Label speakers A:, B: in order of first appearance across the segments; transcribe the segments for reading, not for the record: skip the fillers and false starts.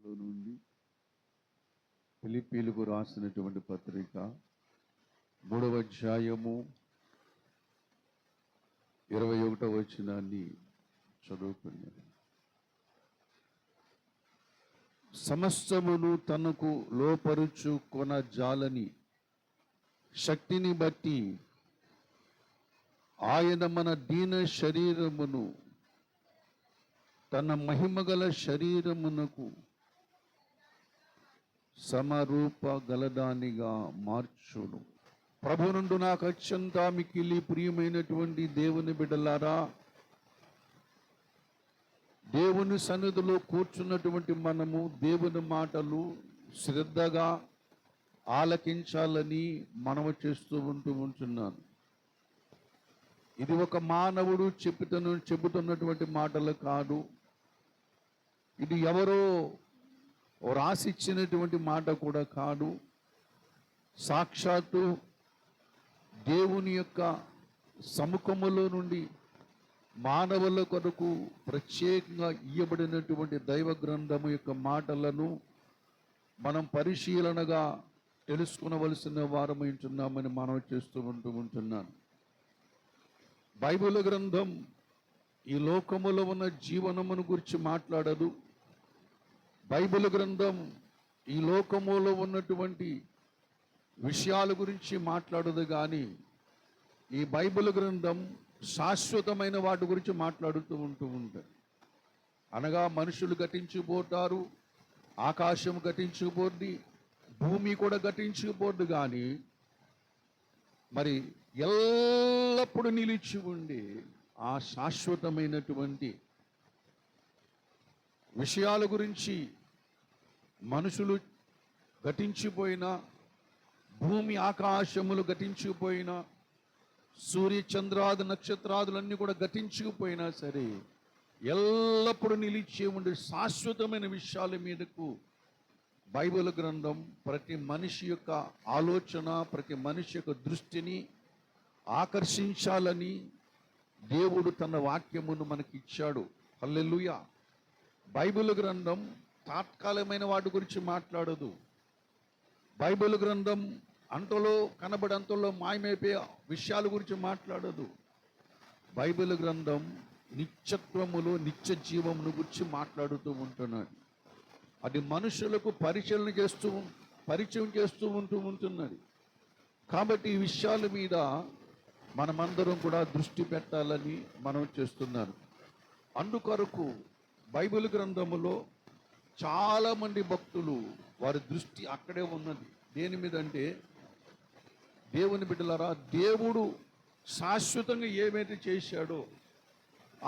A: గ్రంథంలో నుండి ఫిలిప్పీలకు రాసినటువంటి పత్రిక 3వ అధ్యాయము 21వ వచనాన్ని చదువుకున్నాను. సమస్తమును తనకు లోపరుచుకొన జాలని శక్తిని బట్టి ఆయన మన దీన శరీరమును తన మహిమగల శరీరమునకు సమరూప గలదానిగా మార్చును. ప్రభు నుండి నాకు అత్యంత మిక్కిలి ప్రియమైనటువంటి దేవుని బిడ్డలారా, దేవుని సన్నిధిలో కూర్చున్నటువంటి మనము దేవుని మాటలు శ్రద్ధగా ఆలకించాలని మనవి చేస్తూ ఉంటున్నాను. ఇది ఒక మానవుడు చెబుతున్నటువంటి మాటలు కాదు. ఇది ఎవరో రాసిచ్చినటువంటి మాట కూడా కాదు. సాక్షాత్తు దేవుని యొక్క సముఖములో నుండి మానవుల కొరకు ప్రత్యేకంగా ఇయ్యబడినటువంటి దైవ గ్రంథము యొక్క మాటలను మనం పరిశీలనగా తెలుసుకునవలసిన వారమై ఉంటున్నామని మనం చేస్తూ ఉంటున్నాను. బైబిల్ గ్రంథం ఈ లోకములో ఉన్న జీవనమును గురించి మాట్లాడదు. బైబిల్ గ్రంథం ఈ లోకములో ఉన్నటువంటి విషయాల గురించి మాట్లాడదు. కానీ ఈ బైబిల్ గ్రంథం శాశ్వతమైన వాటి గురించి మాట్లాడుతూ ఉంటుంది. అనగా మనుషులు గతించిపోతారు, ఆకాశం గతించిపోద్ది, భూమి కూడా గతించిపోద్ది. కానీ మరి ఎల్లప్పుడూ నిలిచి ఉండి ఆ శాశ్వతమైనటువంటి విషయాల గురించి మనుషులు గతించిపోయినా, భూమి ఆకాశములు గతించిపోయినా, సూర్య చంద్రాది నక్షత్రాదులన్నీ కూడా గతించుకుపోయినా సరే ఎల్లప్పుడూ నిలిచి ఉండే శాశ్వతమైన విషయాల మీదకు బైబిల్ గ్రంథం ప్రతి మనిషి యొక్క ఆలోచన, ప్రతి మనిషి యొక్క దృష్టిని ఆకర్షించాలని దేవుడు తన వాక్యమును మనకి ఇచ్చాడు. హల్లెలూయా. బైబిల్ గ్రంథం తాత్కాలికమైన వాటి గురించి మాట్లాడదు. బైబిల్ గ్రంథం అంతలో కనబడంతలో మాయమైపోయే విషయాల గురించి మాట్లాడదు. బైబిల్ గ్రంథం నిత్యత్వములో నిత్య జీవమును గురించి మాట్లాడుతూ ఉంటున్నాడు. అది మనుషులకు పరిచయం చేస్తూ ఉంటున్నది. కాబట్టి ఈ విషయాల మీద మనమందరం కూడా దృష్టి పెట్టాలని మనం చేస్తున్నాను. అందుకొరకు బైబిల్ గ్రంథములో చాలామంది భక్తులు వారి దృష్టి అక్కడే ఉన్నది. దేని మీద అంటే, దేవుని బిడ్డలారా, దేవుడు శాశ్వతంగా ఏమైతే చేశాడో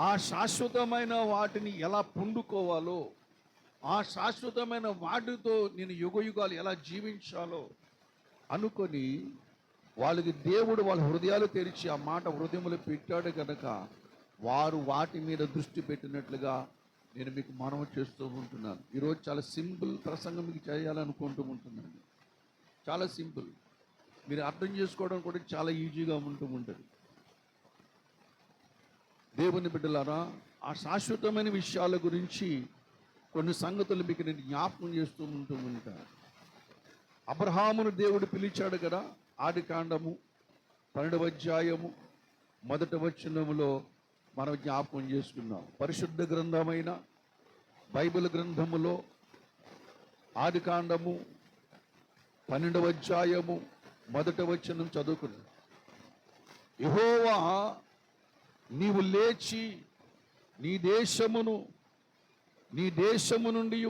A: ఆ శాశ్వతమైన వాటిని ఎలా పొందుకోవాలో, ఆ శాశ్వతమైన వాటితో నేను యుగయుగాలు ఎలా జీవించాలో అనుకొని వాళ్ళకి దేవుడు వాళ్ళ హృదయాలు తెరిచి ఆ మాట హృదయములో పెట్టాడు కనుక వారు వాటి మీద దృష్టి పెట్టినట్లుగా నేను మీకు మనవి చేస్తూ ఉంటున్నాను. ఈరోజు చాలా సింపుల్ ప్రసంగం మీకు చేయాలనుకుంటూ ఉంటున్నాను. చాలా సింపుల్, మీరు అర్థం చేసుకోవడం కూడా చాలా ఈజీగా ఉంటుంది. దేవుని బిడ్డలారా, ఆ శాశ్వతమైన విషయాల గురించి కొన్ని సంగతులు మీకు నేను జ్ఞాపకం చేస్తూ ఉంటాను. అబ్రహామును దేవుడు పిలిచాడు కదా. ఆదికాండము 12వ అధ్యాయము 1వ వచనములో మనం జ్ఞాపకం చేసుకున్నాం. పరిశుద్ధ గ్రంథమైన బైబిల్ గ్రంథములో ఆదికాండము 12వ అధ్యాయము 1వ వచనం చదువుకున్నాం. యెహోవా నీవు లేచి నీ దేశము నుండి,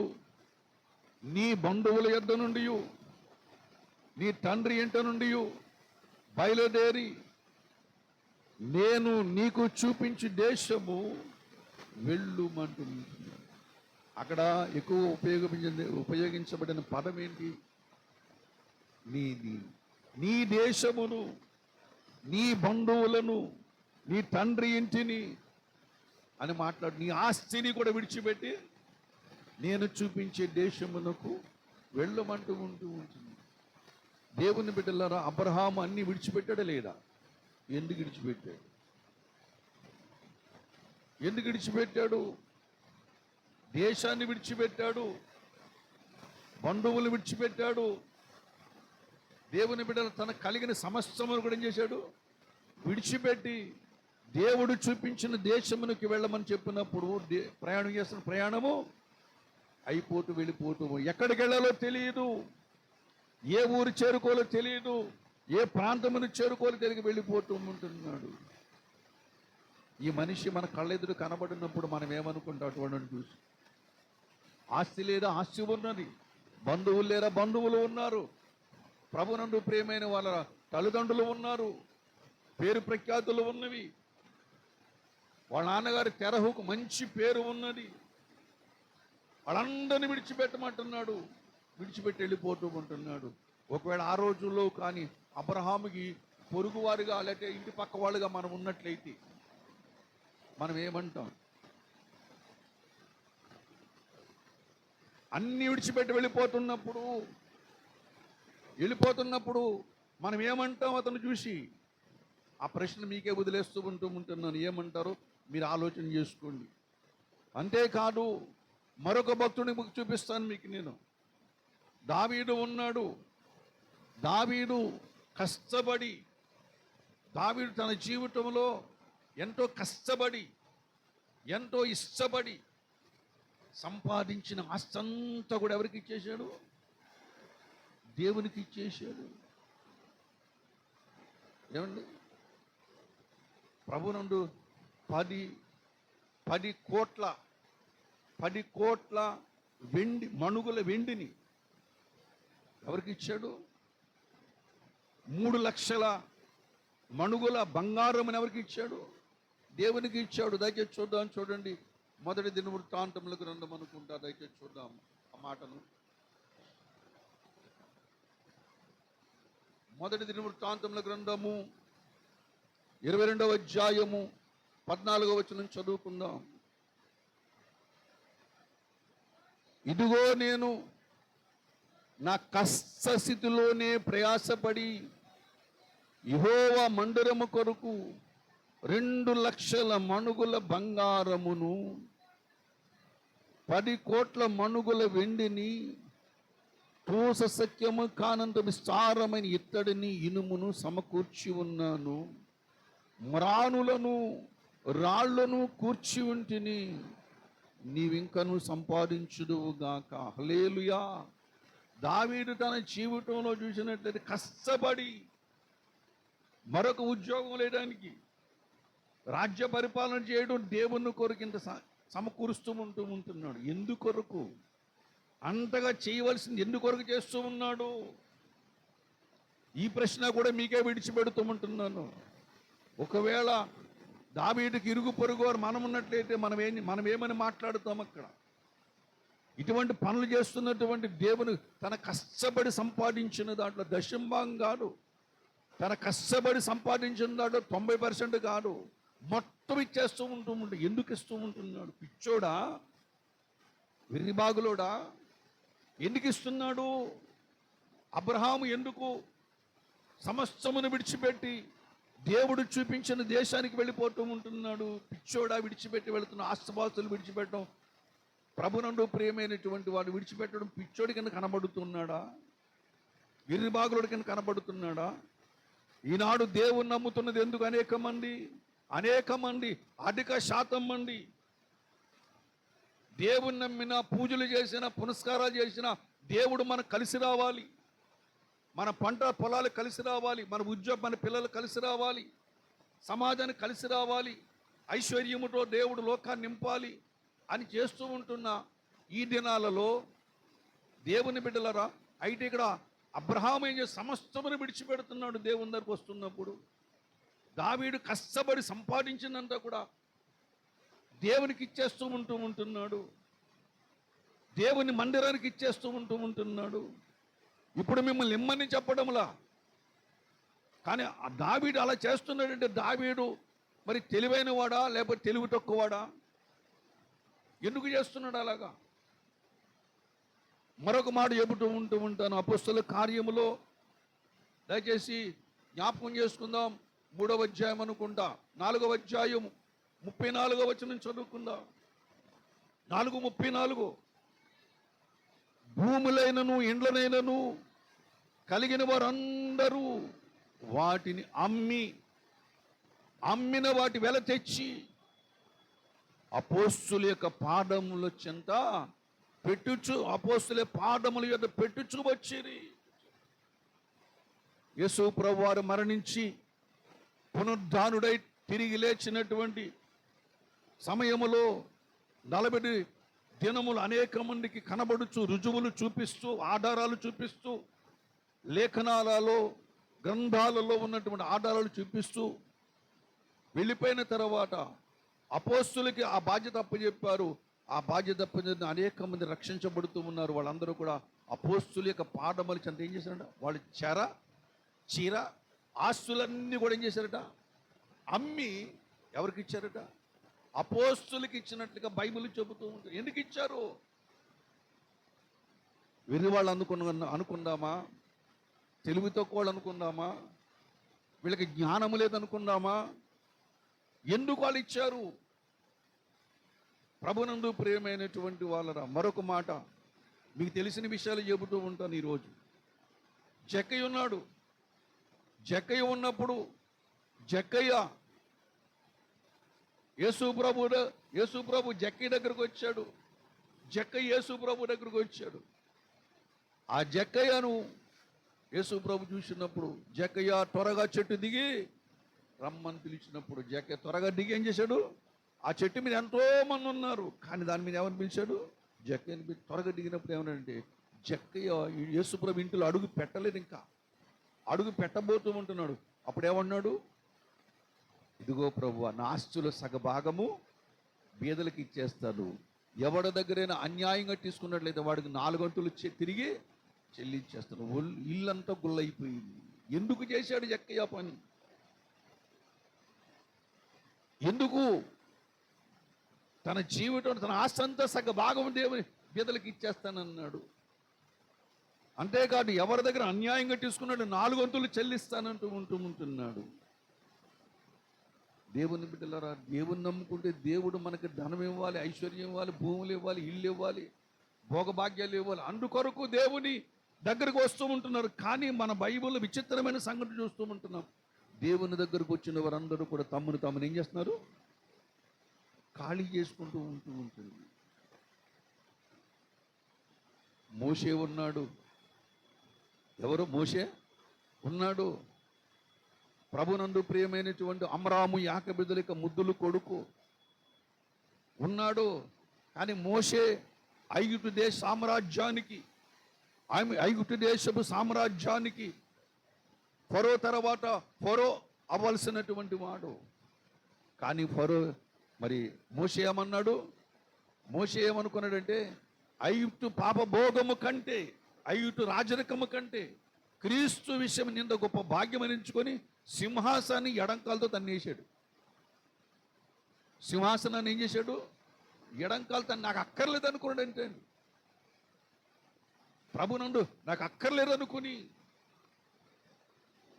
A: నీ బంధువుల యొద్ద నుండి, నీ తండ్రి ఇంట నుండి బయలుదేరి నేను నీకు చూపించి దేశము వెళ్ళుమంటుంది. అక్కడ ఎక్కువ ఉపయోగించబడిన పదం ఏంటి? నీ దేశమును, నీ బంధువులను, నీ తండ్రి ఇంటిని అని మాట్లాడు. నీ ఆస్తిని కూడా విడిచిపెట్టి నేను చూపించే దేశమునకు వెళ్ళమంటూ ఉంటుంది. దేవుని బిడ్డలారా, అబ్రహాము అన్ని విడిచిపెట్టాడా లేదా? ఎందుకు విడిచిపెట్టాడు? దేశాన్ని విడిచిపెట్టాడు, బంధువులు విడిచిపెట్టాడు. దేవుని బిడ్డలు తనకు కలిగిన సమస్తమును కూడా ఏం చేశాడు? విడిచిపెట్టి దేవుడు చూపించిన దేశమునికి వెళ్ళమని చెప్పినప్పుడు ప్రయాణం చేస్తున్న ప్రయాణము అయిపోతూ వెళ్ళిపోతూ, ఎక్కడికి వెళ్ళాలో తెలియదు, ఏ ఊరు చేరుకోలో తెలియదు, ఏ ప్రాంతమును చేరుకోలో తెలియక వెళ్ళిపోతూ ఉంటున్నాడు. ఈ మనిషి మన కళ్ళెదురు కనబడినప్పుడు మనం ఏమనుకుంటాం? అటువంటి చూసి ఆస్తి లేదా ఆస్తి ఉన్నది, బంధువులు లేరా బంధువులు ఉన్నారు, ప్రభునందు ప్రియమైన వాళ్ళ తల్లిదండ్రులు ఉన్నారు, పేరు ప్రఖ్యాతులు ఉన్నవి, వాళ్ళ నాన్నగారి తెరహుకు మంచి పేరు ఉన్నది. వాళ్ళందరినీ విడిచిపెట్టమంటున్నాడు, విడిచిపెట్టి వెళ్ళిపోతూ ఉంటున్నాడు. ఒకవేళ ఆ రోజుల్లో కానీ అబ్రహాముకి పొరుగువారుగా లేకపోతే ఇంటి పక్క వాళ్ళుగా మనం ఉన్నట్లయితే మనం ఏమంటాం? అన్ని విడిచిపెట్టి వెళ్ళిపోతున్నప్పుడు మనం ఏమంటాం? అతను చూసి ఆ ప్రశ్న మీకే వదిలేస్తూ ఉంటున్నాను. ఏమంటారు మీరు ఆలోచన చేసుకోండి. అంతేకాదు మరొక భక్తుని చూపిస్తాను మీకు నేను. దావీదు ఉన్నాడు. దావీదు కష్టపడి, దావీదు తన జీవితంలో ఎంతో కష్టపడి, ఎంతో ఇష్టపడి సంపాదించిన ఆస్తంతా కూడా ఎవరికి ఇచ్చేశాడు? దేవునికి ఇచ్చేశాడు. ఏమండి, ప్రభునందు 10 కోట్ల వెండి మణుగుల వెండిని ఎవరికి ఇచ్చాడు? 3 లక్షల మణుగుల బంగారం ఎవరికి ఇచ్చాడు? దేవునికి ఇచ్చాడు. దయచేసి చూద్దాం, చూడండి. మొదటి దినవృత్తాంతముల గ్రంథం అనుకుంటా, దయచేసి చూద్దాం ఆ మాటను. మొదటి దినవృత్తాంతముల గ్రంథము 22వ అధ్యాయము 14వ వచనం చదువుకుందాం. ఇదిగో నేను నా కష్టస్థితిలోనే ప్రయాసపడి యెహోవా మందిరము కొరకు 2 లక్షల మణుగుల బంగారమును 10 కోట్ల మణుగుల వెండిని తూస సఖ్యము కానంత విస్తారమైన ఇత్తడిని ఇనుమును సమకూర్చి ఉన్నాను. మ్రానులను రాళ్లను కూర్చి ఉంటిని, నీవింకను సంపాదించుదువుగాక. హల్లెలూయా. దావీదు తన జీవితంలో చూసినట్లయితే కష్టపడి మరొక ఉద్యోగం లేడానికి, రాజ్య పరిపాలన చేయడం దేవుని కొరకు ఇంత సమకూరుస్తూ ఉంటున్నాడు. ఎందుకొరకు అంతగా చేయవలసింది? ఎందుకొరకు చేస్తూ ఉన్నాడు? ఈ ప్రశ్న కూడా మీకే విడిచిపెడుతూ ఉంటున్నాను. ఒకవేళ దావీదుకి ఇరుగు పొరుగు వారు మనం ఉన్నట్లయితే మనం ఏమని మాట్లాడుతాం? అక్కడ ఇటువంటి పనులు చేస్తున్నటువంటి దేవుని తన కష్టపడి సంపాదించిన దాంట్లో దశంభాగం కాదు, తన కష్టపడి సంపాదించిన దాంట్లో 90% కాదు, మొత్తం ఇచ్చేస్తూ ఉంటుండే. ఎందుకు ఇస్తూ ఉంటున్నాడు? పిచ్చోడా? వెర్రిబాగులోడా? ఎందుకు ఇస్తున్నాడు? అబ్రహాము ఎందుకు సమస్తమును విడిచిపెట్టి దేవుడు చూపించిన దేశానికి వెళ్ళిపోతూ ఉంటున్నాడు? పిచ్చోడా? విడిచిపెట్టి వెళుతున్న ఆస్తిపాస్తులు విడిచిపెట్టడం, ప్రభునందు ప్రియమైనటువంటి వాడు విడిచిపెట్టడం పిచ్చోడి కింద కనబడుతున్నాడా? వెర్రిబాగులోడి కింద కనబడుతున్నాడా? ఈనాడు దేవుని నమ్ముతున్నది ఎందుకు? అనేక మంది అధిక శాతం మంది దేవుని నమ్మిన, పూజలు చేసిన, పునస్కారాలు చేసిన, దేవుడు మనకు కలిసి రావాలి, మన పంట పొలాలు కలిసి రావాలి, మన ఉద్యోగం, మన పిల్లలు కలిసి రావాలి, సమాజానికి కలిసి రావాలి, ఐశ్వర్యముతో దేవుడు లోకాన్ని నింపాలి అని చేస్తూ ఉంటున్న ఈ దినాలలో దేవుని బిడ్డలరా, అయితే ఇక్కడ అబ్రహాము ఏం చేసి సమస్తమును విడిచిపెడుతున్నాడు దేవుని దగ్గరకు వస్తున్నప్పుడు. దావీదు కష్టపడి సంపాదించినంత కూడా దేవునికి ఇచ్చేస్తూ ఉంటున్నాడు, దేవుని మందిరానికి ఇచ్చేస్తూ ఉంటున్నాడు. ఇప్పుడు మిమ్మల్ని ఇమ్మని చెప్పడంలా, కానీ ఆ దావీదు అలా చేస్తున్నాడంటే దావీదు మరి తెలివైన వాడా లేకపోతే తెలివి తక్కువవాడా? ఎందుకు చేస్తున్నాడు అలాగా? మరొక మాట చెబుతూ ఉంటాను. అపొస్తలుల కార్యములో దయచేసి జ్ఞాపకం చేసుకుందాం. 3వ అధ్యాయం అనుకుంటా, 4వ అధ్యాయం 34వ వచనం చదువుకుందాం. 4:34. భూములైనను ఇండ్లనైనను కలిగిన వారందరూ వాటిని అమ్మిన వాటి వెల తెచ్చి అపోస్తుల యొక్క పాదముల చెంత అపోస్తుల పాదముల యొద్ద పెట్టుచు వచ్చిరి. యేసు ప్రభువు వారు మరణించి పునరుద్ధానుడై తిరిగి లేచినటువంటి సమయములో 40 దినములు అనేక మందికి కనబడుచు, రుజువులు చూపిస్తూ, ఆధారాలు చూపిస్తూ, లేఖనాలలో గ్రంథాలలో ఉన్నటువంటి ఆధారాలు చూపిస్తూ వెళ్ళిపోయిన తర్వాత అపోస్తులకి ఆ బాధ్యత అప్పచెప్పారు. ఆ బాధ్యత అప్పచెప్పిన అనేక మంది రక్షించబడుతూ ఉన్నారు. వాళ్ళందరూ కూడా అపోస్తుల యొక్క పాదముల చెంత ఏం చేశారట? వాళ్ళు చీర ఆస్తులన్నీ కూడా ఏం చేశారట? అమ్మి ఎవరికి ఇచ్చారట? అపోస్తులకి ఇచ్చినట్లుగా బైబిల్ చెబుతూ ఉంటారు. ఎందుకు ఇచ్చారు? వెర్రి వాళ్ళు అనుకుందామా? తెలివి తక్కువ వాళ్ళు అనుకుందామా? వీళ్ళకి జ్ఞానము లేదనుకుందామా? ఎందుకు వాళ్ళు ఇచ్చారు? ప్రభునందు ప్రియమైనటువంటి వాళ్ళరా, మరొక మాట మీకు తెలిసిన విషయాలు చెబుతూ ఉంటాను. ఈరోజు జక్కయ్య ఉన్నాడు. జక్కయ్య ఉన్నప్పుడు జక్కయ్య యేసు ప్రభు జక్కయ్య దగ్గరకు వచ్చాడు. జక్కయ్య యేసు ప్రభు దగ్గరకు వచ్చాడు. ఆ జక్కయ్యను యేసు ప్రభు చూసినప్పుడు, జక్కయ్య త్వరగా చెట్టు దిగి రమ్మని పిలిచినప్పుడు జక్కయ్య త్వరగా దిగి ఏం చేశాడు? ఆ చెట్టు మీద ఎంతో మంది ఉన్నారు, కానీ దాని మీద ఎవరిని పిలిచాడు? జక్కయ్యని. త్వరగా దిగినప్పుడు ఏమన్నాడంటే, జక్కయ్య యేసు ప్రభు ఇంటిలో అడుగు పెట్టలేదు, ఇంకా అడుగు పెట్టబోతూ ఉంటున్నాడు. అప్పుడు ఏమన్నాడు? ఇదిగో ప్రభువా, నా ఆస్తుల సగభాగము బీదలకు ఇచ్చేస్తాను. ఎవరి దగ్గరైనా అన్యాయంగా తీసుకున్నట్లయితే వాడికి 4 గంటలు తిరిగి చెల్లించేస్తాను. ఇల్లంతా గుల్లైపోయింది. ఎందుకు చేశాడు జక్కయ్య పని? ఎందుకు? తన జీవితం, తన ఆస్తి అంతా సగభాగం దేవుని బీదలకు ఇచ్చేస్తానన్నాడు. అంతేకాదు ఎవరి దగ్గర అన్యాయంగా తీసుకున్నాడు 4 వంతులు చెల్లిస్తానంటూ ఉంటున్నాడు. దేవుని బిడ్డలారా, దేవుని నమ్ముకుంటే దేవుడు మనకి ధనం ఇవ్వాలి, ఐశ్వర్యం ఇవ్వాలి, భూములు ఇవ్వాలి, ఇల్లు ఇవ్వాలి, భోగభాగ్యాలు ఇవ్వాలి. అందుకొరకు దేవుని దగ్గరకు వస్తూ ఉంటున్నారు. కానీ మన బైబిల్ విచిత్రమైన సంగతి చూస్తూ ఉంటున్నాం. దేవుని దగ్గరకు వచ్చిన వారందరూ కూడా తమను ఏం చేస్తున్నారు? ఖాళీ చేసుకుంటూ ఉంటుంది. మోషే ఉన్నాడు. ఎవరు? మోషే ఉన్నాడు. ప్రభునందు ప్రియమైనటువంటి అమ్రాము యాకోబుల యొక్క ముద్దులు కొడుకు ఉన్నాడు. కానీ మోషే ఐగుప్తు దేశపు సామ్రాజ్యానికి ఫరో తర్వాత ఫరో అవ్వాల్సినటువంటి వాడు. కానీ ఫరో మరి మోషే ఏమన్నాడు? మోషే ఏమనుకున్నాడంటే, ఐగుప్తు పాపభోగము కంటే, ఐగుప్తు రాజరికము కంటే క్రీస్తు విషయం నింద గొప్ప భాగ్యం ఎంచుకొని సింహాసాన్ని ఎడంకాలతో తన్నేసాడు. సింహాసనాన్ని ఏం చేశాడు? ఎడంకాలు తను. నాకు అక్కర్లేదు అనుకున్నాడు. అంటే ప్రభునందు నాకు అక్కర్లేదు అనుకుని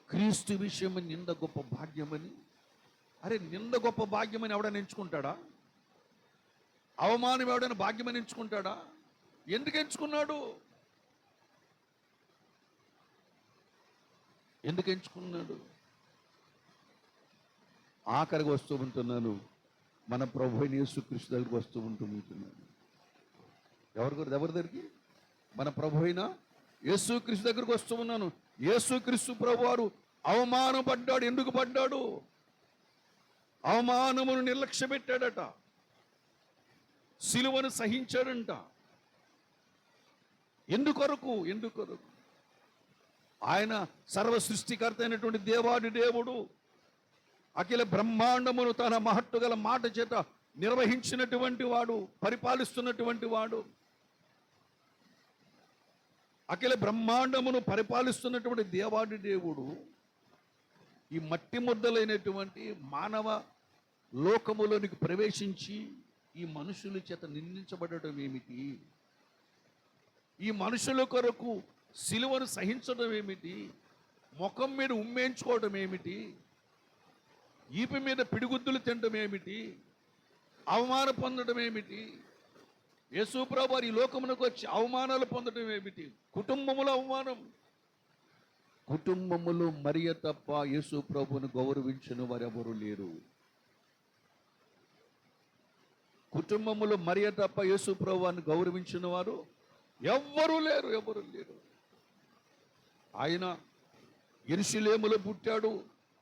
A: క్రీస్తు విషయం నింద గొప్ప భాగ్యమని. అరే, నింద గొప్ప భాగ్యమని ఎవడైనా ఎంచుకుంటాడా? అవమానం ఎవడైనా భాగ్యమని ఎంచుకుంటాడా? ఎందుకు ఎంచుకున్నాడు? ఎందుకు ఎంచుకున్నాడు? ఆఖరికి వస్తూ ఉంటున్నాను, మన ప్రభు అయిన యేసుక్రీస్తు దగ్గరికి వస్తూ ఉంటున్నాను. ఎవరి దగ్గరికి? మన ప్రభు అయిన యేసుక్రీస్తు దగ్గరికి వస్తూ ఉన్నాను. యేసుక్రీస్తు ప్రభు వారు అవమానపడ్డాడు. ఎందుకు పడ్డాడు? అవమానమును నిర్లక్ష్య పెట్టాడట. సిలువను సహించాడంట. ఎందుకొరకు? ఆయన సర్వ సృష్టికర్త అయినటువంటి దేవాది దేవుడు అఖిల బ్రహ్మాండమును తన మహత్తు గల మాట చేత నిర్వహించినటువంటి వాడు, పరిపాలిస్తున్నటువంటి వాడు. అఖిల బ్రహ్మాండమును పరిపాలిస్తున్నటువంటి దేవాది దేవుడు ఈ మట్టి ముద్దలైనటువంటి మానవ లోకములోనికి ప్రవేశించి ఈ మనుషుల చేత నిందించబడటం ఏమిటి? ఈ మనుషుల కొరకు సిలువను సహించడం ఏమిటి? ముఖం మీద ఉమ్మేయించుకోవడం ఏమిటి? ఈపి మీద పిడిగుద్దులు తినడం ఏమిటి? అవమాన పొందడం ఏమిటి? యేసు ప్రభు వారు ఈ లోకమునకు వచ్చి అవమానాలు పొందడం ఏమిటి? కుటుంబముల అవమానం. కుటుంబములో మరియ తప్ప యేసు ప్రభువును గౌరవించిన వారు ఎవరు లేరు. కుటుంబములో మరియ తప్ప యేసు ప్రభువును గౌరవించిన వారు ఎవ్వరూ లేరు, ఎవరు లేరు. ఆయన యెరూషలేములో పుట్టాడు.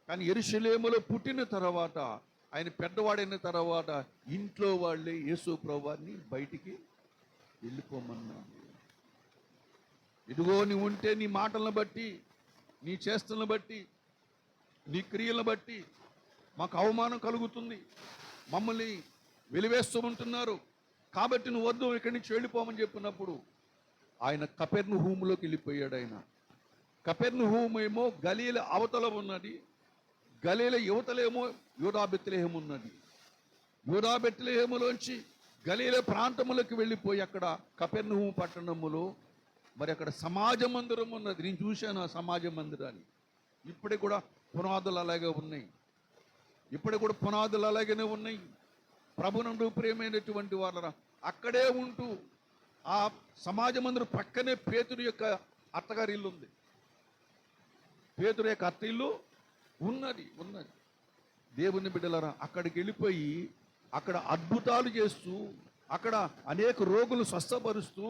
A: కానీ యెరూషలేములో పుట్టిన తర్వాత, ఆయన పెద్దవాడైన తర్వాత ఇంట్లో వాళ్ళే యేసు ప్రభువుని బయటికి వెళ్ళిపోమన్నారు. ఇదిగో నీవు ఉంటే నీ మాటలను బట్టి, నీ చేష్టలను బట్టి, నీ క్రియలను బట్టి మాకు అవమానం కలుగుతుంది, మమ్మల్ని వెలివేస్తూ ఉంటున్నారు, కాబట్టి నువ్వు వద్దు, ఇక్కడి నుంచి వెళ్ళిపోమని చెప్పినప్పుడు ఆయన కపెర్నహూములోకి వెళ్ళిపోయాడు. ఆయన కపెర్నహూము ఏమో గలీల అవతల ఉన్నది, గలీల యువతలేమో యూదా బెత్లెహేము ఉన్నది. యూదా బెత్లెహేములోంచి గలీల ప్రాంతములకు వెళ్ళిపోయి అక్కడ కపెర్నహూము పట్టణములో మరి అక్కడ సమాజ మందిరం ఉన్నది. నేను చూశాను ఆ సమాజ మందిరాన్ని. ఇప్పటికి కూడా పునాదులు అలాగే ఉన్నాయి, ఇప్పటికి కూడా పునాదులు అలాగనే ఉన్నాయి. ప్రభునందు ప్రియమైనటువంటి వాళ్ళరా, అక్కడే ఉంటూ ఆ సమాజ మందిరం పక్కనే పేతురు యొక్క అత్తగారి ఇల్లు ఉంది. పేతురు యొక్క అత్త ఇల్లు ఉన్నది. దేవుని బిడ్డలారా, అక్కడికి వెళ్ళిపోయి అక్కడ అద్భుతాలు చేస్తూ, అక్కడ అనేక రోగులు స్వస్థపరుస్తూ,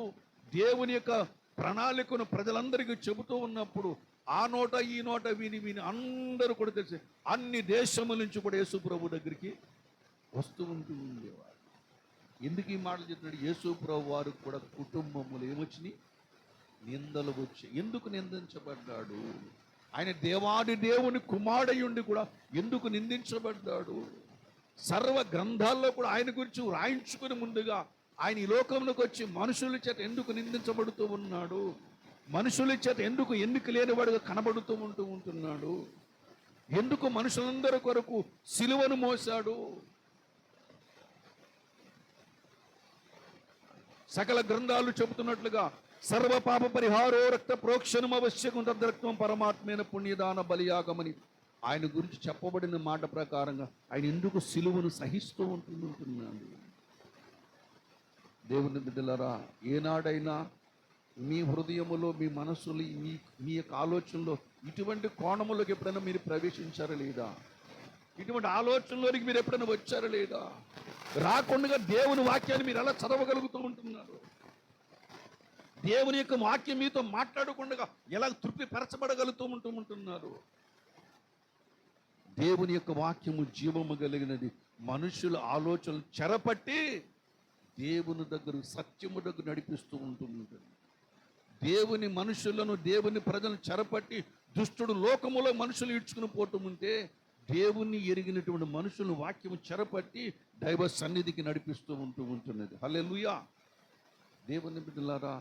A: దేవుని యొక్క ప్రణాళికను ప్రజలందరికీ చెబుతూ ఉన్నప్పుడు ఆ నోట ఈ నోట విని అందరూ కూడా తెలిసి అన్ని దేశముల నుంచి కూడా యేసు ప్రభు దగ్గరికి వస్తూ ఉండేవారు. ఎందుకు ఈ మాటలు చెప్తున్నాడు? యేసు ప్రభు వారు కూడా కుటుంబములు ఏమొచ్చినాయి? నిందలు వచ్చాయి. ఎందుకు నిందించబడ్డాడు? ఆయన దేవాది దేవుని కుమారుడయుండి కూడా ఎందుకు నిందించబడ్డాడు? సర్వ గ్రంథాల్లో కూడా ఆయన గురించి రాయించుకుని ముందుగా ఆయన ఈ లోకంలోకి వచ్చి మనుషుల చేత ఎందుకు నిందించబడుతూ ఉన్నాడు? మనుషుల చేత ఎందుకు ఎన్నిక లేనివాడుగా కనబడుతూ ఉంటున్నాడు? ఎందుకు మనుషులందరి కొరకు సిలువను మోసాడు? సకల గ్రంథాలు చెబుతున్నట్లుగా సర్వ పాప పరిహారో రక్త ప్రోక్షణం అవశ్యకం తద్రక్తం పరమాత్మైన పుణ్యదాన బలియాగమని ఆయన గురించి చెప్పబడిన మాట ప్రకారంగా ఆయన ఎందుకు సిలువను సహిస్తూ ఉంటున్నాడు? దేవుని బిడ్డలారా, ఏనాడైనా మీ హృదయములో, మీ మనస్సులో, మీ యొక్క ఆలోచనలో ఇటువంటి కోణములోకి ఎప్పుడైనా మీరు ప్రవేశించారా లేదా? ఇటువంటి ఆలోచనలోనికి మీరు ఎప్పుడైనా వచ్చారా లేదా? రాకుండా దేవుని వాక్యాన్ని మీరు ఎలా చదవగలుగుతూ ఉంటున్నారు? దేవుని యొక్క వాక్యం మీతో మాట్లాడకుండా ఎలా తృప్తిపరచబడగలుగుతూ ఉంటున్నారు? దేవుని యొక్క వాక్యము జీవము కలిగినది. మనుషుల ఆలోచనలు చెరపట్టి దేవుని దగ్గర, సత్యము దగ్గర నడిపిస్తూ ఉంటుంది. దేవుని మనుషులను, దేవుని ప్రజలను చెరపట్టి దుష్టుడు లోకములో మనుషులు ఈడ్చుకుని పోతూ ఉంటే, దేవుణ్ణి ఎరిగినటువంటి మనుషులను వాక్యము చెరపట్టి దైవ సన్నిధికి నడిపిస్తూ ఉంటున్నది. హల్లెలూయా. దేవుని బిడ్డలారా,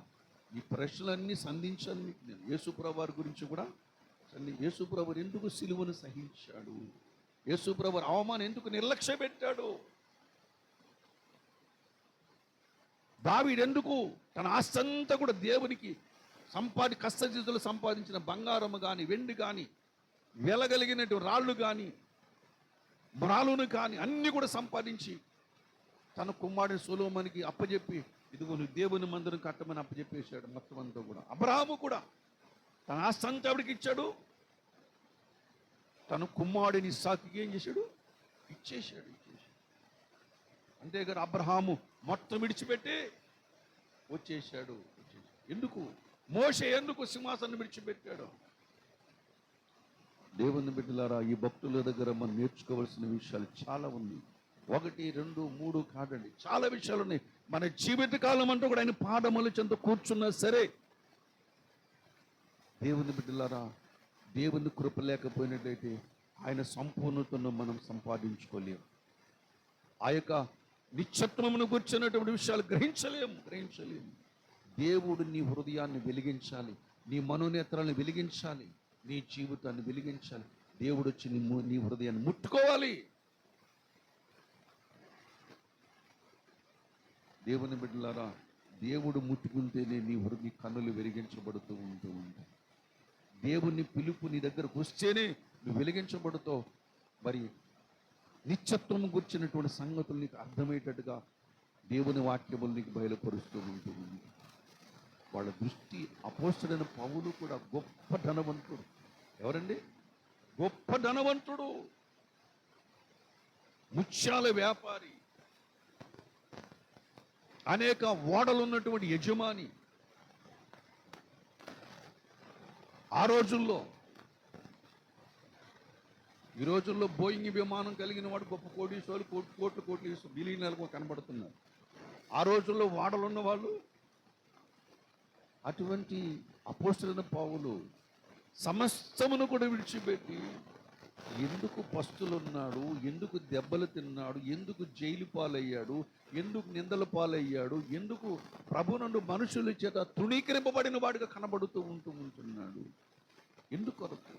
A: ఈ ప్రశ్నలన్నీ సంధించాను మీకు నేను. యేసుప్రభు వారి గురించి కూడా యేసుప్రభు వారు ఎందుకు సిలువను సహించాడు? యేసుప్రభు వారు అవమానం ఎందుకు నిర్లక్ష్య పెట్టాడు? దావీదు ఎందుకు తన ఆస్తంతా కూడా దేవునికి కష్టజీతులు సంపాదించిన బంగారము కానీ, వెండి కానీ, వెలగలిగినటువంటి రాళ్ళు కానీ, మ్రాలును కానీ అన్ని కూడా సంపాదించి తన కుమారుడు సొలొమోనుకి అప్పచెప్పి, ఇదిగో నువ్వు దేవుని మందిరం కట్టమని అప్పచెప్పేశాడు మొత్తం అంతా కూడా. అబ్రహాము కూడా తన ఆస్తంతా ఎవరికి ఇచ్చాడు? తన కుమారుడిని ఇస్సాకుకి ఏం చేశాడు? ఇచ్చేశాడు. అంతేగాని అబ్రహాము మొత్తం విడిచిపెట్టి వచ్చేసాడు. ఎందుకు? మోషే ఎందుకు సింహాసనం విడిచిపెట్టాడు? దేవుని బిడ్డలారా, ఈ భక్తుల దగ్గర మనం నేర్చుకోవాల్సిన విషయాలు చాలా ఉన్నాయి. 1, 2, 3 కాదండి, చాలా విషయాలు ఉన్నాయి. మన జీవితకాలం అంటూ కూడా ఆయన పాదముల చెంత కూర్చున్నా సరే, దేవుని బిడ్డలారా, దేవుని కృప లేకపోయినట్లయితే ఆయన సంపూర్ణతను మనం సంపాదించుకోలేము. ఆ యొక్క నిత్యత్వమును గుర్చినటువంటి విషయాలు గ్రహించలేము. దేవుడు నీ హృదయాన్ని వెలిగించాలి, నీ మనోనేత్రాలను వెలిగించాలి, నీ జీవితాన్ని వెలిగించాలి. దేవుడు వచ్చి నీ హృదయాన్ని ముట్టుకోవాలి. దేవుని బిడ్డలారా, దేవుడు ముట్టుకుంటేనే నీ కన్నులు వెలిగించబడుతూ ఉంటాయి. దేవుని పిలుపు నీ దగ్గరకు వస్తేనే నువ్వు వెలిగించబడుతావు. మరి నిత్యత్వం గుర్చినటువంటి సంగతులు నీకు అర్థమయ్యేటట్టుగా దేవుని వాక్యములు నీకు బయలుపరుస్తూ ఉంటుంది. వాళ్ళ దృష్టి అపోస్తలుడైన పౌలు కూడా గొప్ప ధనవంతుడు. ఎవరండి? గొప్ప ధనవంతుడు, ముత్యాల వ్యాపారి, అనేక ఓడలు ఉన్నటువంటి యజమాని. ఆ రోజుల్లో, ఈ రోజుల్లో బోయింగ్ విమానం కలిగిన వాడు గొప్ప కోటీశ్వరులు, కోట్లు బిలియనర్లు కనబడుతున్నారు. ఆ రోజుల్లో ఓడలు ఉన్న వాళ్ళు, అటువంటి అపోస్తలుడైన పౌలు సమస్తమును కూడా విడిచిపెట్టి ఎందుకు పస్తులున్నాడు, ఎందుకు దెబ్బలు తిన్నాడు, ఎందుకు జైలు పాలయ్యాడు, ఎందుకు నిందల పాలయ్యాడు, ఎందుకు ప్రభునందు మనుషుల చేత తృణీకరింపబడిన వాడిగా కనబడుతూ ఉంటున్నాడు, ఎందుకొరకు?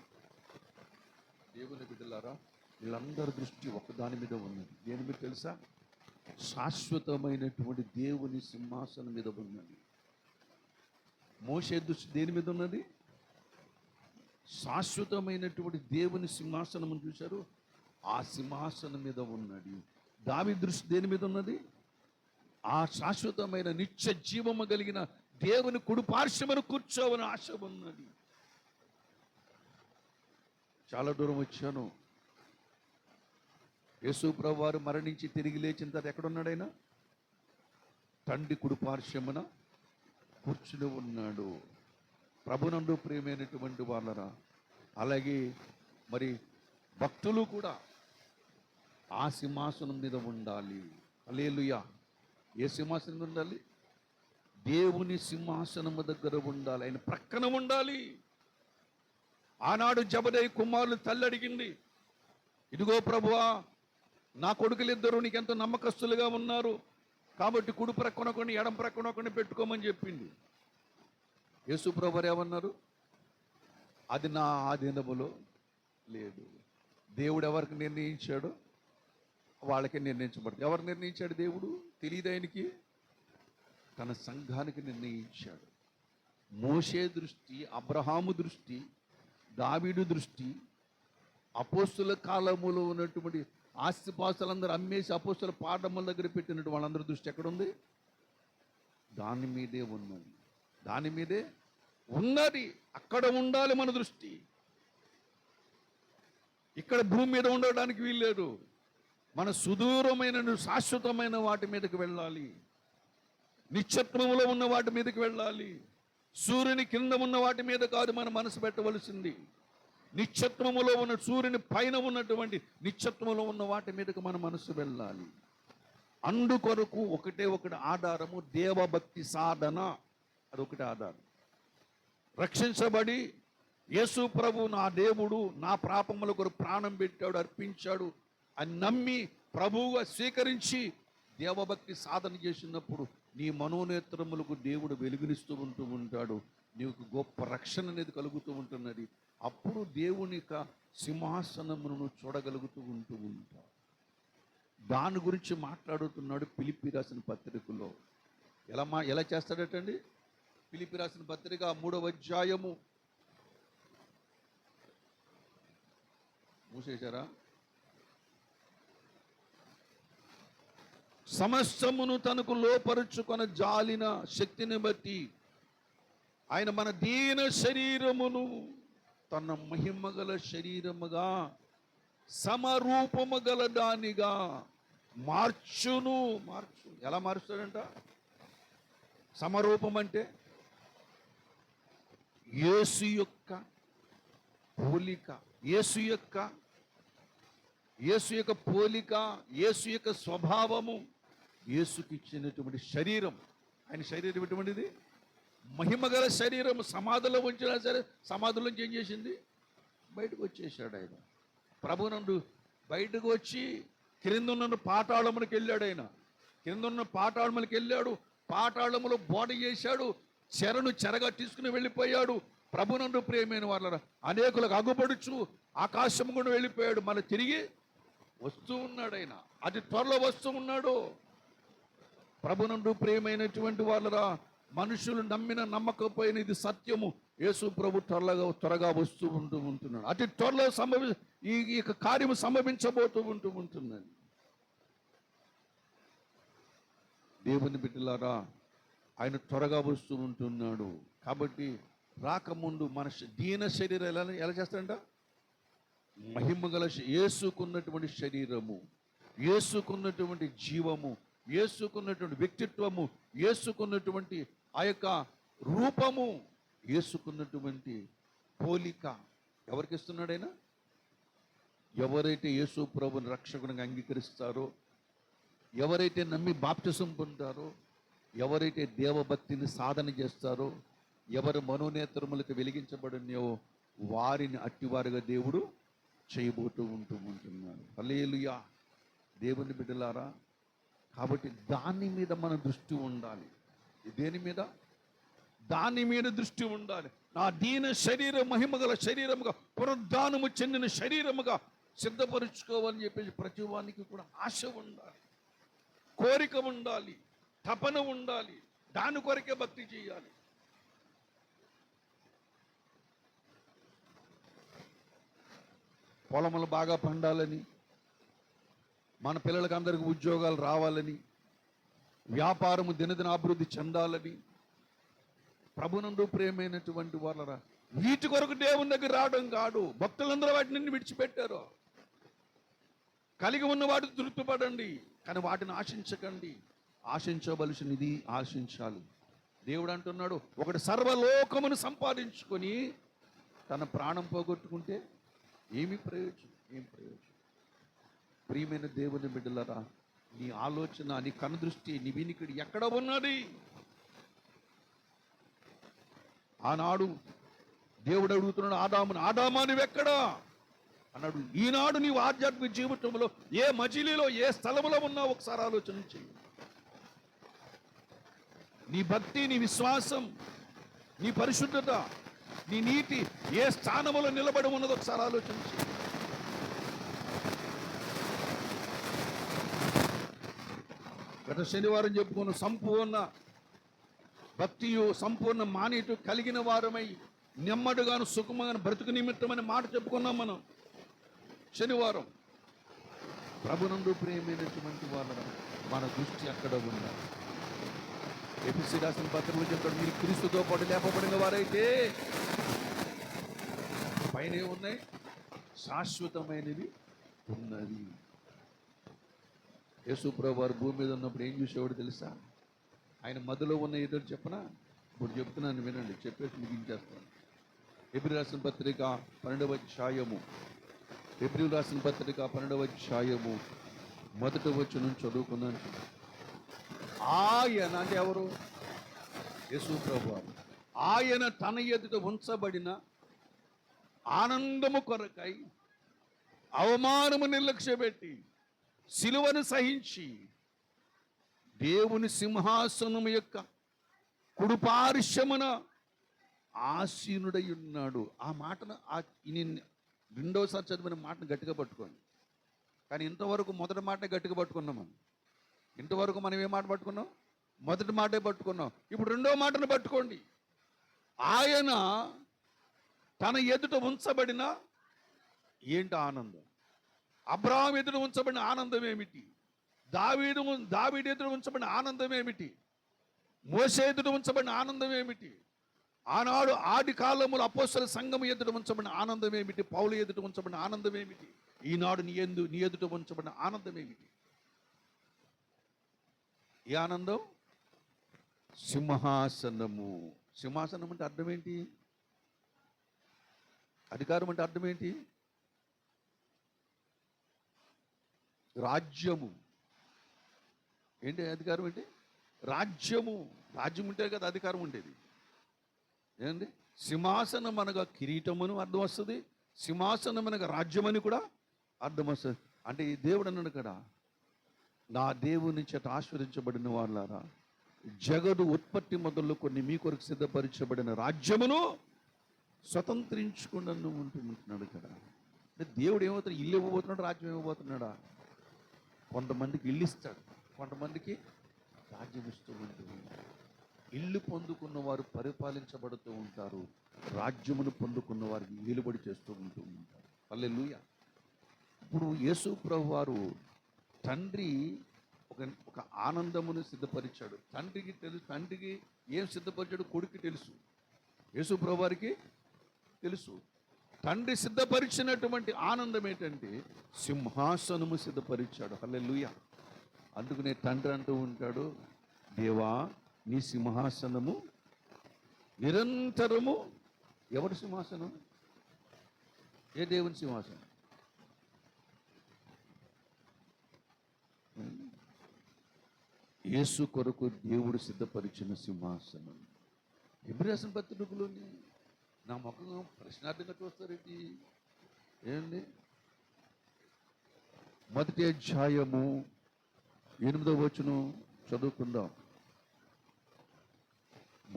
A: దేవుని బిడ్డలారా, వీళ్ళందరి దృష్టి ఒకదాని మీద ఉన్నది. దేని మీద తెలుసా? శాశ్వతమైనటువంటి దేవుని సింహాసనం మీద ఉన్నది. మోషే దృష్టి దేని మీద ఉన్నది? శాశ్వతమైనటువంటి దేవుని సింహాసనం చూశారు, ఆ సింహాసనం మీద ఉన్నది. దావీదు దృష్టి దేని మీద ఉన్నది? ఆ శాశ్వతమైన నిత్య జీవము కలిగిన దేవుని కుడి పార్శ్వమున కూర్చోవని ఆశ ఉన్నది. చాలా దూరం వచ్చాను. యేసు ప్రభువు వారు మరణించి తిరిగి లేచిన తర్వాత ఎక్కడున్నాడైనా? తండ్రి కుడి పార్శ్వమున కూర్చుని ఉన్నాడు. ప్రభునందు ప్రియమైనటువంటి వాళ్ళరా, అలాగే మరి భక్తులు కూడా ఆ సింహాసనం మీద ఉండాలి. హల్లెలూయా. ఏ సింహాసనం మీద ఉండాలి? దేవుని సింహాసనము దగ్గర ఉండాలి, ఆయన ప్రక్కన ఉండాలి. ఆనాడు జబదయి కుమారులు తల్లి అడిగింది, ఇదిగో ప్రభువా, నా కొడుకులిద్దరూ నీకెంతో నమ్మకస్తులుగా ఉన్నారు, కాబట్టి కుడి ప్రక్కన కొన్ని ఎడం ప్రక్కన కొన్ని పెట్టుకోమని చెప్పింది. యేసు ప్రభువు ఏమన్నారు? అది నా ఆధీనములో లేదు. దేవుడు ఎవరికి నిర్ణయించాడో వాళ్ళకి నిర్ణయించబడుతుంది. ఎవరు నిర్ణయించాడు? దేవుడు తెలియదు ఆయనకి? తన సంఘానికి నిర్ణయించాడు. మోషే దృష్టి, అబ్రహాము దృష్టి, దావీదు దృష్టి, అపోస్తుల కాలములో ఉన్నటువంటి ఆస్తిపాస్తులందరూ అమ్మేసి అపోస్తుల పాఠముల దగ్గర పెట్టినట్టు వాళ్ళందరి దృష్టి ఎక్కడుంది? దాని మీదే ఉన్నది, దాని మీదే ఉన్నది. అక్కడ ఉండాలి మన దృష్టి. ఇక్కడ భూమి మీద ఉండడానికి వీల్లేదు. మన సుదూరమైన శాశ్వతమైన వాటి మీదకి వెళ్ళాలి. నిత్యత్వములో ఉన్న వాటి మీదకి వెళ్ళాలి. సూర్యుని కింద ఉన్న వాటి మీద కాదు మన మనసు పెట్టవలసింది. నిత్యత్వములో ఉన్న, సూర్యుని పైన ఉన్నటువంటి నిత్యత్వములో ఉన్న వాటి మీదకి మన మనసు వెళ్ళాలి. అందుకొరకు ఒకటే ఒకటి ఆధారము, దేవభక్తి సాధన. అదొకటి ఆధారం. రక్షించబడి యేసు ప్రభు నా దేవుడు, నా పాపముల కొరకు ప్రాణం పెట్టాడు, అర్పించాడు అని నమ్మి ప్రభువుగా స్వీకరించి దేవభక్తి సాధన చేసినప్పుడు నీ మనోనేత్రములకు దేవుడు వెలుగునిస్తూ ఉంటాడు. నీకు గొప్ప రక్షణ అనేది కలుగుతూ ఉంటున్నది. అప్పుడు దేవుని యొక్క సింహాసనమును చూడగలుగుతూ ఉంటావు. దాని గురించి మాట్లాడుతున్నాడు ఫిలిప్పీ రాసిన పత్రికలో. ఎలా చేస్తాడటండి? ఫిలిప్పీ రాసిన పత్రిక 3వ అధ్యాయము, మూసేశారా? సమస్తమును తనకు లోపరుచుకొన జాలిన శక్తిని బట్టి ఆయన మన దీన శరీరమును తన మహిమగల శరీరముగా సమరూపము గల దానిగా మార్చు. ఎలా మారుస్తాడంట? సమరూపం అంటే యేసు యొక్క పోలిక, యేసు యొక్క పోలిక, యేసు యొక్క స్వభావము, యేసుకి ఇచ్చినటువంటి శరీరం. ఆయన శరీరం ఎటువంటిది? మహిమగల శరీరం. సమాధిలో ఉంచినా సరే సమాధిలోంచి ఏం చేసింది? బయటకు వచ్చేసాడు ఆయన. ప్రభునందు బయటకు వచ్చి క్రిందున్న పాతాళమునికి వెళ్ళాడు. ఆయన క్రిందున్న పాతాళములకు వెళ్ళాడు. పాతాళములో బోధ చేశాడు. చెరగా తీసుకుని వెళ్ళిపోయాడు. ప్రభునందు ప్రియమైన వాళ్ళ అనేకులకు అగుపడుచు ఆకాశం కూడా వెళ్ళిపోయాడు. మళ్ళీ తిరిగి వస్తూ ఉన్నాడు. ఆయన అతి త్వరలో వస్తూ ఉన్నాడు. ప్రభునందు ప్రియమైనటువంటి వాళ్ళరా, మనుషులు నమ్మకపోయిన ఇది సత్యము. యేసు ప్రభు త్వరగా వస్తూ ఉంటున్నాడు. అతి త్వరలో ఈ కార్యము సంభవించబోతూ ఉంటున్నది. దేవుని బిడ్డలారా, ఆయన త్వరగా వస్తూ ఉంటున్నాడు. కాబట్టి రాకముందు మన దీన శరీరం ఎలా చేస్తాడంట? మహిమ గల యేసుకున్నటువంటి శరీరము, యేసుకున్నటువంటి జీవము, యేసుకున్నటువంటి వ్యక్తిత్వము, యేసుకున్నటువంటి ఆ యొక్క రూపము, యేసుకున్నటువంటి పోలిక ఎవరికి ఇస్తున్నాడైనా? ఎవరైతే యేసు ప్రభుని రక్షకునిగా అంగీకరిస్తారో, ఎవరైతే నమ్మి బాప్తిసం పొందారో, ఎవరైతే దేవభక్తిని సాధన చేస్తారో, ఎవరు మనోనేత్రములకు వెలిగించబడినో వారిని అట్టివారుగా దేవుడు చేయబోతూ ఉంటున్నాడు. హల్లెలూయా. దేవుని బిడ్డలారా, కాబట్టి దాని మీద మన దృష్టి ఉండాలి. దేని మీద? దాని మీద దృష్టి ఉండాలి. నా దీన శరీరం మహిమగల శరీరముగా, పునరుద్ధానము చెందిన శరీరముగా సిద్ధపరుచుకోవాలని చెప్పేసి ప్రతి వానికి కూడా ఆశ ఉండాలి, కోరిక ఉండాలి, తపన ఉండాలి. దాని కొరకే భక్తి చేయాలి. పొలములు బాగా పండాలని, మన పిల్లలకి అందరికీ ఉద్యోగాలు రావాలని, వ్యాపారము దినదిన అభివృద్ధి చెందాలని, ప్రభునందు ప్రేమైనటువంటి వాళ్ళరా, వీటి కొరకు దేవుని దగ్గర రావడం కాదు. భక్తులందరూ వాటిని విడిచిపెట్టారు. కలిగి ఉన్న వాటిని తృప్తిపడండి, కానీ వాటిని ఆశించకండి. ఆశించవలసినది ఆశించాలి. దేవుడు అంటున్నాడు, ఒకటి సర్వలోకమును సంపాదించుకొని తన ప్రాణం పోగొట్టుకుంటే ఏమి ప్రయోజనం? ఏం ప్రయోజనం? ప్రియమైన దేవుని బిడ్డలరా, నీ ఆలోచన, నీ కనుదృష్టి, నీ వినికిడి ఎక్కడ ఉన్నది? ఆనాడు దేవుడు అడుగుతున్నాడు ఆదామును, ఆదామా నువ్వెక్కడా అన్నాడు. ఈనాడు నీవు ఆధ్యాత్మిక జీవితంలో ఏ మజిలీలో, ఏ స్థలంలో ఉన్నావు ఒకసారి ఆలోచన చెయ్యి. నీ భక్తి, నీ విశ్వాసం, నీ పరిశుద్ధత, నీ నీతి ఏ స్థానంలో నిలబడి ఉన్నదో ఒకసారి ఆలోచన చెయ్యి. గత శనివారం చెప్పుకున్న సంపూర్ణ భక్తియు సంపూర్ణ మానిటు కలిగిన వారమై నెమ్మదిగాను సుఖముగాను బ్రతుకు నిమిత్తమని మాట చెప్పుకున్నాం మనం శనివారం. ప్రభునందు ప్రేమైనటువంటి వాళ్ళ మన దృష్టి అక్కడ ఉండాలి. ఎఫెసీ రాసిన పత్రికలో చెప్తాడు, మీరు క్రీస్తుతో పాటు లేపబడిన వారైతే పైన ఉన్నాయి, శాశ్వతమైనవి ఉన్నది. యేసు ప్రభువు వారు భూమి మీద ఉన్నప్పుడు ఏం చూసేవాడు తెలుసా? ఆయన మధ్యలో ఉన్న ఏదో చెప్పనా? ఇప్పుడు చెప్తున్నాను వినండి, చెప్పేసి ముగించేస్తాను. ఎబ్రీ రాసిన పత్రిక 12వ అధ్యాయము, ఎబ్రీ రాసిన పత్రిక 12వ అధ్యాయము 1వ వచనం చదువుకున్నాను. ఆయన అంటే ఎవరు? యేసు ప్రభువు. ఆయన తన ఎదుట ఉంచబడిన ఆనందము కొరకై అవమానము నిర్లక్ష్యపెట్టి సిలువను సహించి దేవుని సింహాసనము యొక్క కుడిపార్శ్వమున ఆసీనుడై ఉన్నాడు. ఆ మాటను రెండోసారి చదివిన మాటను గట్టిగా పట్టుకోండి. కానీ ఇంతవరకు మొదటి మాట గట్టిగా పట్టుకున్నాం మనం. ఇంతవరకు మనం ఏ మాట పట్టుకున్నాం? మొదటి మాటే పట్టుకున్నాం. ఇప్పుడు రెండో మాటను పట్టుకోండి. ఆయన తన ఎదుట ఉంచబడిన ఏంటి ఆనందం? అబ్రహాం ఎదుట ఉంచబడిన ఆనందం ఏమిటి? దావీదు ఎదుట ఉంచబడిన ఆనందం ఏమిటి? మోసే ఎదుట ఉంచబడిన ఆనందం ఏమిటి? ఆనాడు ఆది కాలములు అపోస్తల సంఘం ఎదుట ఉంచబడిన ఆనందం ఏమిటి? పౌలు ఎదుట ఉంచబడిన ఆనందం ఏమిటి? ఈనాడు నీ ఎదుట ఉంచబడిన ఆనందం ఏమిటి? ఏ ఆనందం? సింహాసనము. సింహాసనం అంటే అర్థం ఏంటి? అధికారం అంటే అర్థం ఏంటి? రాజ్యము. ఏంటి అధికారం? ఏంటి? రాజ్యము. రాజ్యం ఉంటే కదా అధికారం ఉండేది. ఏంటి? సింహాసనం అనగా కిరీటమును అర్థం వస్తుంది, సింహాసనం అనగా రాజ్యమని కూడా అర్థం వస్తుంది. అంటే ఈ దేవుడు అన్నాడు కదా, నా దేవుని చేత ఆశీర్వదించబడిన వాళ్ళారా, జగదు ఉత్పత్తి మొదలు కొన్ని మీ కొరకు సిద్ధపరచబడిన రాజ్యమును స్వతంత్రించుకున్నను ఉంటున్నాడు కదా. అంటే దేవుడు ఏమవుతాడు? ఇల్లు ఇవ్వబోతున్నాడు, రాజ్యం ఇవ్వబోతున్నాడా? కొంతమందికి ఇల్లు ఇస్తాడు, కొంతమందికి రాజ్యం ఇస్తూ ఉంటుంది. ఇల్లు పొందుకున్న వారు పరిపాలించబడుతూ ఉంటారు, రాజ్యమును పొందుకున్న వారికి ఏలుబడి చేస్తూ ఉంటారు. హల్లెలూయా. ఇప్పుడు యేసు ప్రభువు వారు తండ్రి ఒక ఒక ఆనందమును సిద్ధపరిచాడు. తండ్రికి తెలుసు, తండ్రికి ఏం సిద్ధపరిచాడు కొడుకు తెలుసు, యేసు ప్రభువారికి తెలుసు. తండ్రి సిద్ధపరిచినటువంటి ఆనందం ఏంటంటే సింహాసనము సిద్ధపరిచాడు. హల్లెలూయా. అందుకనే తండ్రి అంటూ ఉంటాడు, దేవా నీ సింహాసనము నిరంతరము. ఎవరి సింహాసనం? ఏ దేవుని సింహాసనం? యేసు కొరకు దేవుడు సిద్ధపరిచిన సింహాసనం. హెబ్రీ రాసిన పత్రికలోని నా ముఖం ప్రశ్నార్థంగా చూస్తారేంటి? ఏంటి? మొదటి అధ్యాయము 8వ వచనం చదువుకుందాం.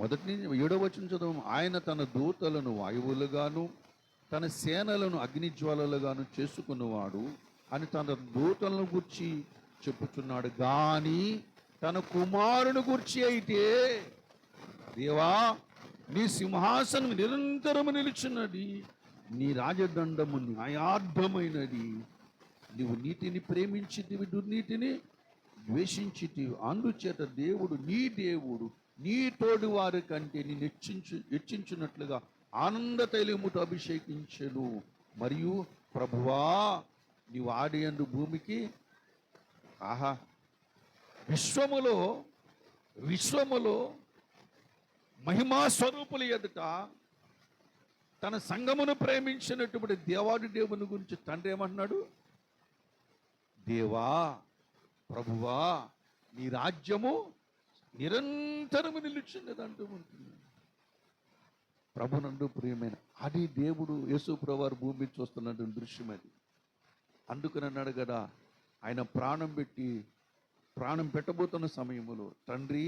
A: మొదటి నుంచి 7వ వచనం చదువు. ఆయన తన దూతలను వాయువులుగాను తన సేనలను అగ్నిజ్వాలలుగాను చేసుకున్నవాడు అని తన దూతలను గురించి చెప్పుచున్నాడు. కానీ తన కుమారుని గురించి అయితే, దేవా నీ సింహాసనం నిరంతరము నిలుచున్నది, నీ రాజదండము న్యాయార్థమైనది, నీవు నీతిని ప్రేమించితివి, దుర్నీతిని ద్వేషించితివి, అందుచేత దేవుడు నీ తోడు వారి కంటే నిన్ను హెచ్చించినట్లుగా ఆనంద తైలముతో అభిషేకించెను. మరియు ప్రభువా నీవు ఆడియందు భూమికి విశ్వములో మహిమా స్వరూపుల ఎదుట తన సంఘమును ప్రేమించినటువంటి దేవాది దేవుని గురించి తండ్రి ఏమంటున్నాడు? దేవా ప్రభువా నీ రాజ్యము నిరంతరము నిలుచున్నది అంటూ ఉంటుంది. ప్రభునందు ప్రియమైన అది దేవుడు యేసు ప్రభువారు భూమి చూస్తున్నటువంటి దృశ్యం అది. అందుకని అన్నాడు కదా, ఆయన ప్రాణం పెట్టబోతున్న సమయంలో, తండ్రి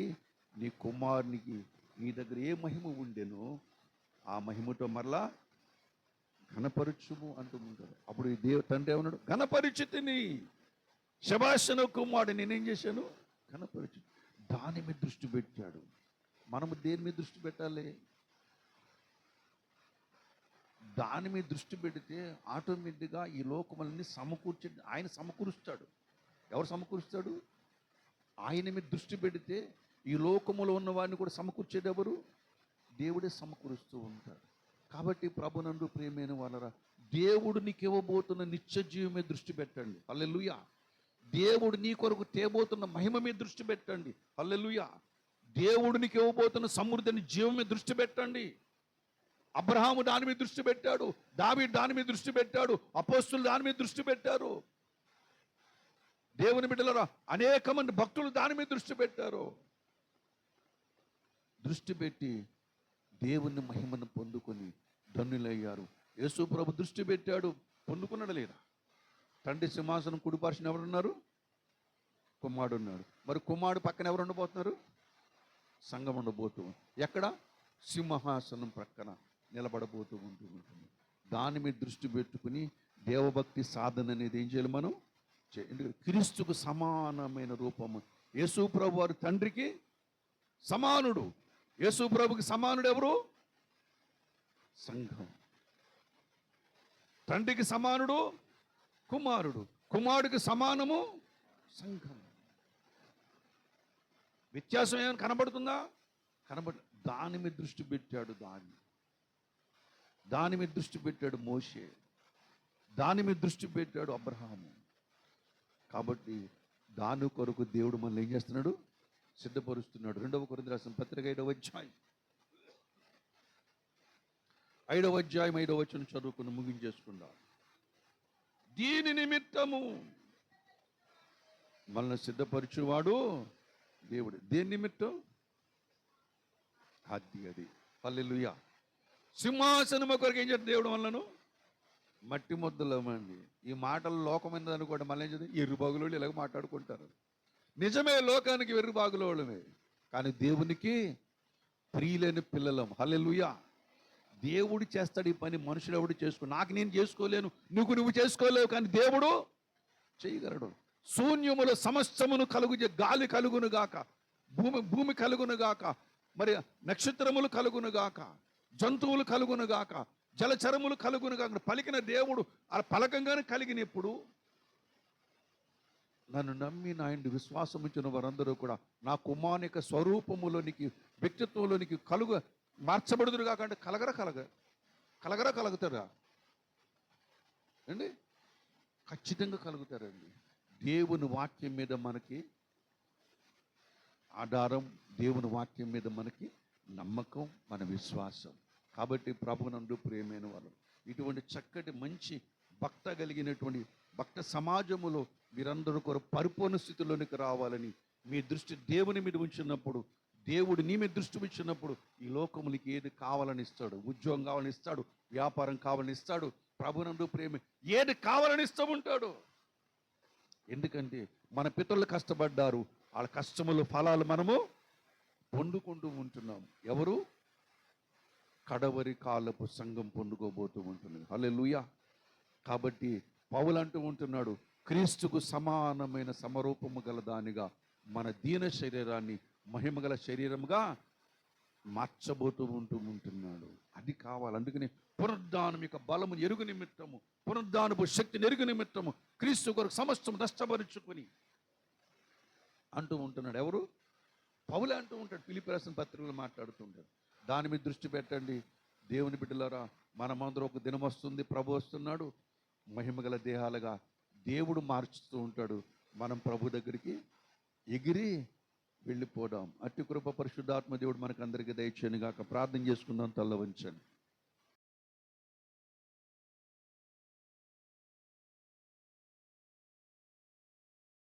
A: నీ కుమారునికి నీ దగ్గర ఏ మహిమ ఉండేనో ఆ మహిమతో మరలా ఘనపరచుము అంటూ ఉంటాడు. అప్పుడు తండ్రి ఏమన్నాడు? ఘనపరిచితిని, శభాషను కుమారుడు నేనేం చేశాను? ఘనపరిచి. దాని మీద దృష్టి పెట్టాడు. మనము దేని మీద దృష్టి పెట్టాలి? దాని మీద దృష్టి పెడితే ఆటోమేటిక్గా ఈ లోకములన్నీ సమకూర్చి ఆయన సమకూరుస్తాడు. ఎవరు సమకూరుస్తాడు? ఆయన మీద దృష్టి పెడితే ఈ లోకములో ఉన్న వాడిని కూడా సమకూర్చేది ఎవరు? దేవుడే సమకూరుస్తూ ఉంటాడు. కాబట్టి ప్రభునందు ప్రియమైన వాళ్ళరా, దేవుడు నీకు ఇవ్వబోతున్న నిత్య జీవం మీద దృష్టి పెట్టండి. హల్లెలూయా. దేవుడు నీ కొరకు తేబోతున్న మహిమ మీద దృష్టి పెట్టండి. హల్లెలూయా. దేవుడు నీకు ఇవ్వబోతున్న సమృద్ధిని జీవం మీద దృష్టి పెట్టండి. అబ్రహాము దాని మీద దృష్టి పెట్టాడు, దావీదు దాని మీద దృష్టి పెట్టాడు, అపోస్తులు దాని మీద దృష్టి పెట్టారు. దేవుని బిడ్డలారా, అనేక మంది భక్తులు దాని మీద దృష్టి పెట్టారు. దృష్టి పెట్టి దేవుని మహిమను పొందుకొని ధన్యులయ్యారు. యేసు ప్రభు దృష్టి పెట్టాడు, పొందుకున్నాడు లేదా? తండ్రి సింహాసనం కుడిపార్శ్వన ఎవరున్నారు? కుమారుడు ఉన్నాడు. మరి కుమారుడు పక్కన ఎవరు ఉండబోతున్నారు? సంఘం ఉండబోతూ. ఎక్కడ? సింహాసనం ప్రక్కన నిలబడబోతూ ఉంటుంది. దాని మీద దృష్టి పెట్టుకుని దేవభక్తి సాధన అనేది ఏం చేయాలి మనం? క్రీస్తుకు సమానమైన రూపము. యేసు ప్రభు వారు తండ్రికి సమానుడు. యేసు ప్రభుకి సమానుడు ఎవరు? సంఘం. తండ్రికి సమానుడు కుమారుడు, కుమారుడికి సమానము సంఘం. వ్యత్యాసం ఏమైనా కనబడుతుందా? దాని మీద దృష్టి పెట్టాడు. దాని మీద దృష్టి పెట్టాడు మోషే, దాని మీద దృష్టి పెట్టాడు అబ్రహాము. కాబట్టి దాని కొరకు దేవుడు మనల్ని ఏం చేస్తున్నాడు? సిద్ధపరుస్తున్నాడు. 2వ కొరింథీయులకు రాసిన పత్రిక 5వ అధ్యాయం 5వ వచనం చదువుకుని ముగించేసుకుందాం. దీని నిమిత్తము మనల్ని సిద్ధపరచువాడు దేవుడు. దేని నిమిత్తం? అది హల్లెలూయా. సింహాసనం కొరకు ఏం చేస్తుంది దేవుడు? మనలను మట్టి ముద్దలమండి. ఈ మాటలు లోకమైనది అనుకోండి, మళ్ళీ ఏం చేస్తుంది? ఎర్రుబాగులోళ్ళు ఇలాగ మాట్లాడుకుంటారు. నిజమే, లోకానికి వెర్రుబాగులోళ్ళమే, కానీ దేవునికి ప్రియులైన పిల్లలం. హల్లెలూయా. దేవుడు చేస్తాడు ఈ పని, మనుషుడు ఎవడు చేసుకో. నాకు నేను చేసుకోలేను, నువ్వు చేసుకోలేవు, కానీ దేవుడు చేయగలడు. శూన్యములో సమస్తమును గాలి కలుగును గాక, భూమి కలుగును గాక, మరి నక్షత్రములు కలుగును గాక, జంతువులు కలుగును గాక, జలచరములు కలుగును గాక పలికిన దేవుడు ఆ పలకంగానే కలిగినప్పుడు నన్ను నమ్మి నా యందు విశ్వాసం ఉంచిన వారందరూ కూడా నా కుమారుని యొక్క స్వరూపములోనికి, వ్యక్తిత్వంలోనికి మార్చబడుదురు కాకంటే కలుగుతారా అండి? ఖచ్చితంగా కలుగుతారండి. దేవుని వాక్యం మీద మనకి ఆధారం, దేవుని వాక్యం మీద మనకి నమ్మకం, మన విశ్వాసం. కాబట్టి ప్రభునందు ప్రియమైన వాళ్ళు, ఇటువంటి చక్కటి మంచి భక్త కలిగినటువంటి భక్త సమాజములో మీరందరూ కూడా పరిపూర్ణ స్థితిలోనికి రావాలని మీ దృష్టి దేవుని మీద ఉంచినప్పుడు, దేవుడు నీ మీద దృష్టి ఉంచినప్పుడు ఈ లోకములకి ఏది కావాలని ఇస్తాడు. ఉద్యోగం కావాలని ఇస్తాడు, వ్యాపారం కావాలని ఇస్తాడు, ప్రభునందు ప్రేమ ఏది కావాలని ఇస్తూ ఉంటాడు. ఎందుకంటే మన పితరులు కష్టపడ్డారు, వాళ్ళ కష్టముల ఫలాలు మనము పొందుకుంటూ ఉంటున్నాం. ఎవరు? కడవరి కాలపు సంఘం పొందుకోబోతూ ఉంటున్నది. హల్లెలూయా. కాబట్టి పౌలు అంటూ ఉంటున్నాడు, క్రీస్తుకు సమానమైన సమరూపము గల దానిగా మన దీన శరీరాన్ని మహిమగల శరీరముగా మార్చబోతూ ఉంటున్నాడు. అది కావాలి. అందుకని పునరుద్ధానం యొక్క బలము ఎరుగు నిమిత్తము, పునరుద్ధానపు శక్తిని ఎరుగు నిమిత్తము క్రీస్తు కొరకు సమస్తము నష్టపరుచుకొని అంటూ ఉంటున్నాడు. ఎవరు? పౌలే అంటూ ఉంటాడు. ఫిలిప్పీ రాసిన పత్రికలు మాట్లాడుతుంటాడు. దాని మీద దృష్టి పెట్టండి దేవుని బిడ్డలారా. మనమందరం ఒక దినం వస్తుంది, ప్రభు వస్తున్నాడు, మహిమగల దేహాలుగా దేవుడు మార్చుతూ ఉంటాడు. మనం ప్రభు దగ్గరికి ఎగిరి వెళ్ళిపోదాం. అట్టి కృప పరిశుద్ధాత్మ దేవుడు మనకు అందరికీ దయచేయను గాక. ప్రార్థన చేసుకుందాం. తల్ల వంచండి.